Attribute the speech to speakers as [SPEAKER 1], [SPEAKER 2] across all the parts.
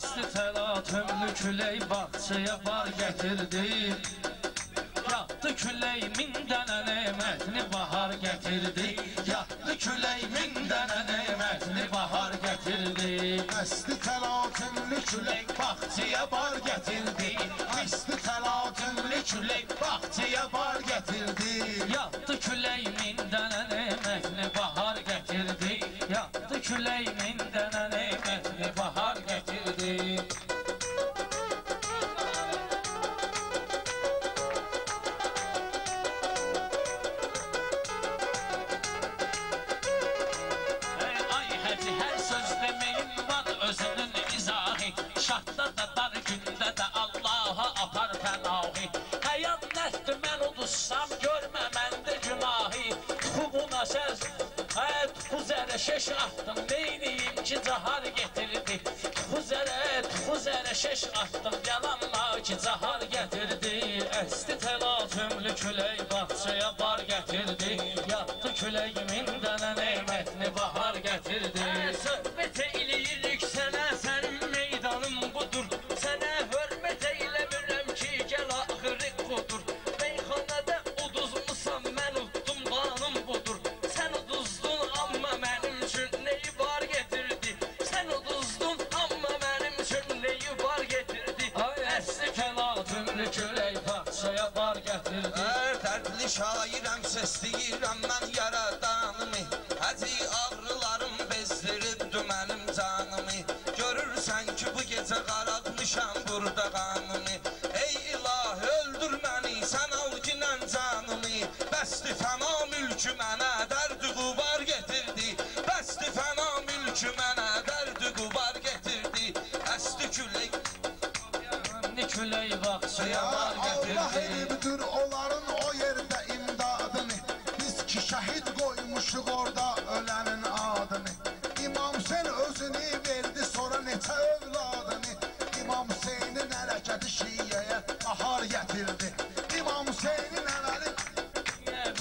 [SPEAKER 1] Esti təlatümlü külək bağçaya bar gətirdi. Yatdı külək min dənə nemətini bahar gətirdi. Yatdı külək min dənə nemətini bahar gətirdi.
[SPEAKER 2] Esti təlatümlü külək bağçaya bar gətirdi. Esti təlatümlü külək bağçaya bar gətirdi.
[SPEAKER 1] Yatdı külək min dənə nemətini bahar gətirdi. Yatdı külək min dənə nemətini bahar gətirdi. Özünün izahı, şahda da dar gündə də Allaha apar fənahi. Həyat nəsdir mən udussam, görmə məndə günahı. Tuxu buna səz, tuxu zərə şeş atdım, neyniyim ki cahar getirdi. Tuxu zərə şeş atdım, yalanma ki cahar getirdi. Əsti təlatümlü külək bağçaya bar gətirdi. Yatdı külək min dənə nemətini bahar gətirdi. Söhbət eləyirik sənə, sənin meydanın budur. Sənə hörmət eyləmirəm ki, gəl axırı qudur. Meyxanədə uduzmusan, mən uddum, qanım budur. Sən uduzdun, amma mənim üçün neyi var getirdi. Sən uduzdun, amma mənim üçün neyi var getirdi. Əsli təlatümlü külək bağçaya bar gətirdi.
[SPEAKER 3] Dərdli şairəm, səsləyirəm mən yaradanımı. Həzi ağrılarım bezdirirdi mənim canımı. Görürsən ki bu gecə qaraqmışam burada qanımı. Ey ilahi öldür məni, sən al ginən canımı. Bəsdi fəna mülkü mənə dərdi qubar getirdi. Bəsdi fəna mülkü mənə dərdi qubar getirdi. Əsti külək
[SPEAKER 1] külək bağçaya bar gətirdi.
[SPEAKER 2] Allah elibdir onların o yerdə imdadını. Biz ki şəhid qoymuşuq orada ölənin adını. İmam Hüseyin özünü verdi sonra neçə övladını. İmam Hüseynin hərəkəti şiiyəyə bahar gətirdi. İmam Hüseynin əməli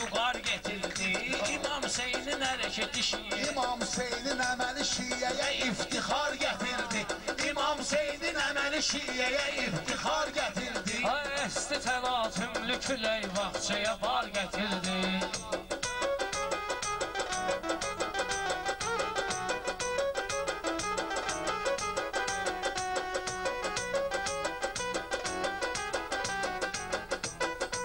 [SPEAKER 1] buğar getirdi. İmam Hüseynin hərəkəti şiiyəyə,
[SPEAKER 2] İmam Hüseynin əməli şiiyəyə iftixar gətirdi. İmam Hüseynin əməli şiiyəyə iftixar gətirdi.
[SPEAKER 1] Əsti təlatümlü külək bağçaya bar gətirdi.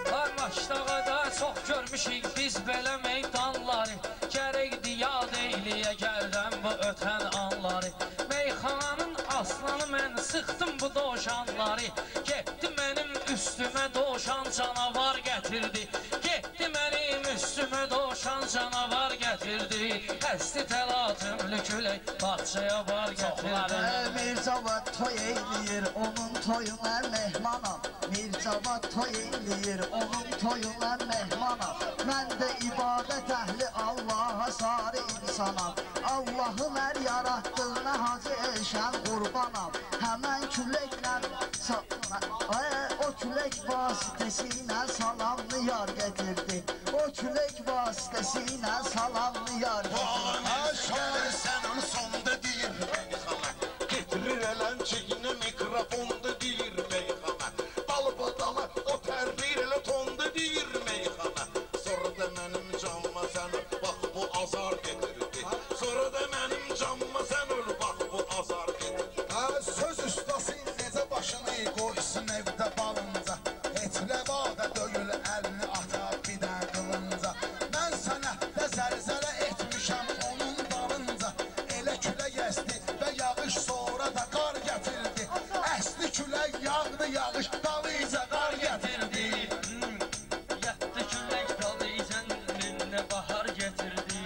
[SPEAKER 1] Qarmaşdağada çox görmüşük biz belə meydanları. Gərəkdi yad eyliyə gəldən bu ötən anları. Meyxananın aslanı mən sıxdım bu doşanları. Getdi mənim üstümə doşan canavar gətirdi. Getdi mənim üstümə doşan canavar gətirdi. Əsti təlatümlü külək bağçaya bar gətirdi.
[SPEAKER 4] Mircavad toy eyləyir, onun toyuna mehmanam. Mircavad toy eyləyir, onun toyuna mehmanam. Mən də ibadət əhli Allaha sarı insanam. Allahın hər yaratdığına hacı elşən qurbanam. Həmən küləklə o külək vasitəsilə salamlı yar getirdi. O külək vasitəsilə salamlı yar getirdi.
[SPEAKER 2] Şair onun sonunda deyir meyxana. Getirir ələnciyini mikrofonda deyir meyxana. Dalbadala o tərdir elə tonda deyir meyxana. Sonra da mənim canıma sən bax bu azar getirdi. Sonra da mənim canıma sən öl bax bu azar getirdi. Söz ustası necə başını qoysun evdə balınca. Heç rəvada döyül əlini ata bidən qılınca. Mən sənətdə zəlzələ etmişəm onun dalınca. Elə külək əsdi və yağış sonra da qar gətirdi. Əsdi külək yağdı yağış dalıyca qar gətirdi.
[SPEAKER 1] Yatdı külək dalıyca minə bahar gətirdi.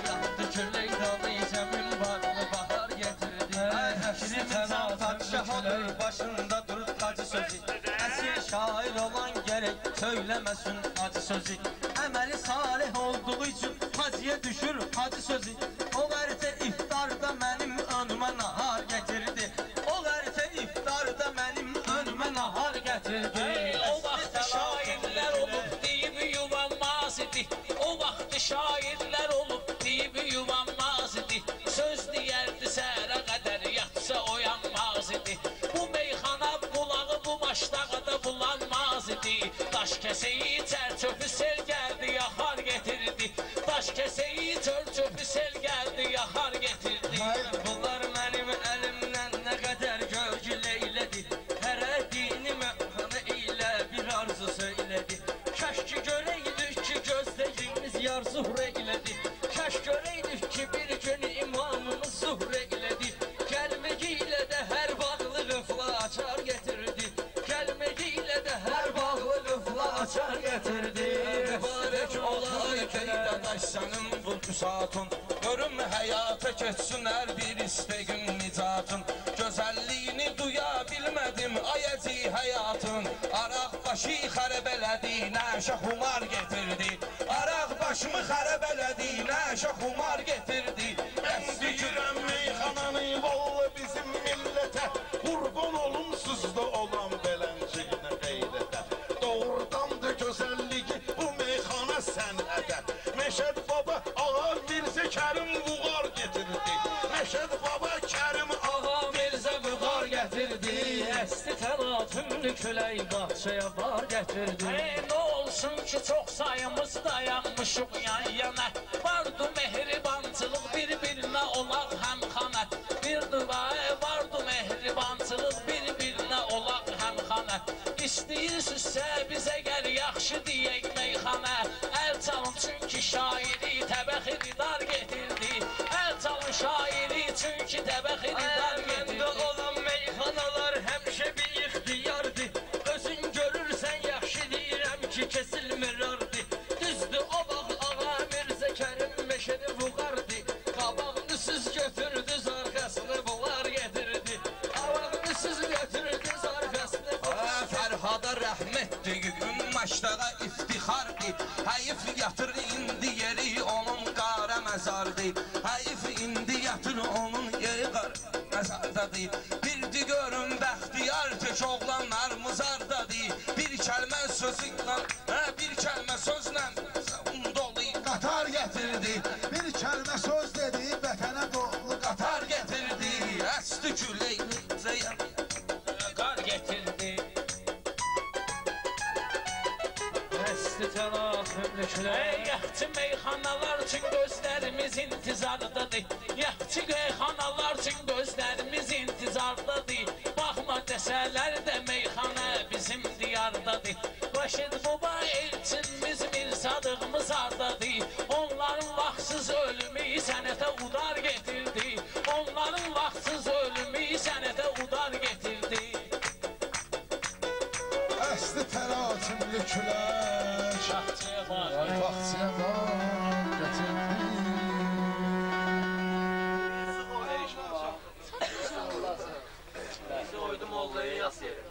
[SPEAKER 1] Yatdı külək dalıyca min barlı bahar gətirdi. Əşri təlatümlü külək
[SPEAKER 5] başında durur acı sözü. Əsir şair olan gerek söylemesin acı sözü. Əməli salih olduğu için hacıya düşür hacı sözü. O vərtə iftarda mənim önümə nahar getirdi. O vərtə iftarda mənim önümə nahar getirdi.
[SPEAKER 1] O vaxt şairlər olub deyib yuvanmaz idi. O vaxt şairlər olub deyib yuvanmaz idi. Söz deyərdi səhərə qədər zuhr eylədi. Kəş görəydik ki, bir gün imamımız zuhr eylədi. Gəlməyi ilə də hər bağlı qıfla açar getirdi. Gəlməyi ilə də hər bağlı qıfla açar getirdi.
[SPEAKER 3] Mübarək olay Qeydadaş sənin bu küsatın. Görüm həyata keçsin hər bir istəgin nicatın. Gözəlliyini duya bilmədim ayəci həyatın. Araq başı xərəb elədi, nəşə xumar getirdi. Araq başımı xərəb elədi, nəşə xumar getirdi.
[SPEAKER 2] Ben deyirəm meyxananı valla bizim millətə. Qurban olum sızda olan belənciyinə qeydətə. Doğrudan da gözəlliyi bu meyxana sənətə. Məşəd baba ağa Mirzə Kərim Vüqar getirdi. Məşəd baba Kərim ağa
[SPEAKER 1] Mirzə Vüqar gətirdi. Əsti təlatümlü külək bağçaya bar gətirdi. Nə olsun ki, çox sayımız dayanmışıq yan yana. Vardı mehribançılıq, bir-birinə olaq həmxana. Bir duaya vardı mehribançılıq, bir-birinə olaq həmxana. İstəyirsinizsə bizə gəl yaxşı deyək meyxana. Əl çalın çünki şairi təbəxiri dar getirdi. Əl çalın şairi çünki təbəxiri dar getirdi. Məndə olan meyxanalar həmişə bir ixtiyardı. Özün görürsən yaxşı deyirəm ki, kesilmir ardı. Düzdür o vaxt ağa Mirzə Kərim Məşədi Vüqardı. Qabağını siz götürdünüz, arxasını bunlar getirdi. Qabağını siz götürdünüz, arxasını bunlar.
[SPEAKER 3] Fərhada rəhmətdir, Ümməşdağa iftixardır. Həyif yatır indi yeri onun qara məzardır. Həyif indi yatır onun yeri qara məzardadır. Bildi görün bəxtiyar tək oğlanlar muzardadır. Bir kəlmə sözülə, bir kəlmə sözlə dolu qatar gətirdi.
[SPEAKER 6] Bir kəlmə söz dedi, vətənə dolu
[SPEAKER 3] Qatar gətirdi, əsti külək zəyəm.
[SPEAKER 1] Qar getirdi. Əsti təlatümlü külək. Yaxçı meyxanalar üçün gözlərimiz intizardadır. Yaxçı meyxanalar üçün gözlərimiz intizardadır. Baxma desələr də meyxana bizim diyardadır. Raşid baba elçinimiz Mirzadığımız hardadır. Onların vaxtsız ölümü sənətə udar getirdi. Onların vaxtsız ölümü sənətə udar getirdi.
[SPEAKER 6] Əsti təlatümlü külək
[SPEAKER 1] Şahçıya var.
[SPEAKER 6] Baxçıya var gətirdi.
[SPEAKER 1] Bizi oydum oğlayı yas yerim.